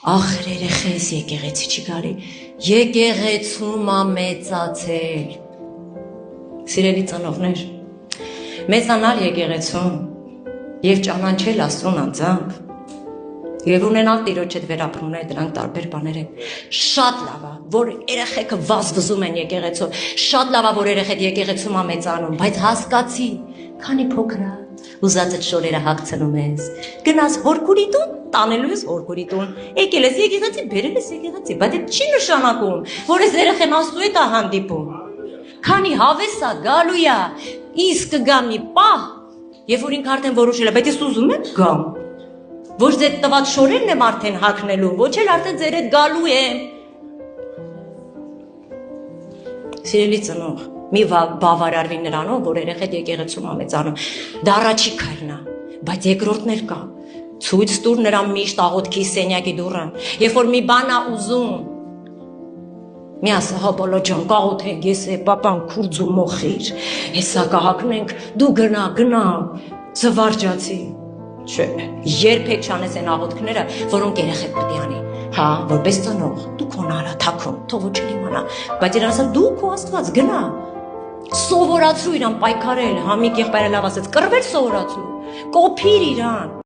Ախր երեխես եկեղեցի չի գալի, եկեղեցում ա մեծացել։ Սիրելի ծնողներ, մեծանալ եկեղեցում եւ ճանաչել Աստծուն անձամբ եւ ունենալ Տիրոջ հետ վերապրումներ, դրանք տարբեր բաներ են։ Շատ լավ է, որ երեխեքը վազվզում են եկեղեցու, շատ լավ է, որ երեխեդ եկեղեցում ա մեծանում, բայց հասկացի, քանի փոքր է, ուզածդ շորերը հագցնում ես, գնաս հորքուրի տուն, տանելու ես հորքուրի տուն, եկել ես եկեղեցի, բերել ես եկեղեցի, բայց դա չի նշանակում, որ ես երեխեն Աստծու հետ ա հանդիպում։ Քանի հավես ա, գալու ա, իսկ կգա մի պահ, երբ որ ինքը արդեն որոշել է, բայց ես ուզում եմ գամ։ Ոչ ձեր տված շորերն եմ արդեն հագնելու, ոչ էլ արդեն ձեր հետ գալու եմ։ Սիրելի ծնող, մի բավարարվի նրանով, որ երեխեդ եկեղեցում ա մեծանում, դա առաջի քայլն ա, բայց երկրորդներ կա, ցույց տուր նրան միշտ աղոթքի սենյակի դուռը, երբ որ մի բան ա ուզում, մի ասա, հա բալա ջան, կաղոթենք, ես է պապան քուրձու մոխիր, հեսա կահակնենք, դու գնա, զվարջացի, չէ, երբեք չանես են աղոթքները, որոնք երեխեդ պետք է անի, հա, որպես ծնող, դու քոն արա թաքուն, թող ոչ իմանա, բայց իրան ասա, դու քո Աստված գնա, սովորացրու իրան պայքարել, հա մի եղբայրը լավ ասեց, կռվել սովորացրու, կոփիր իրան։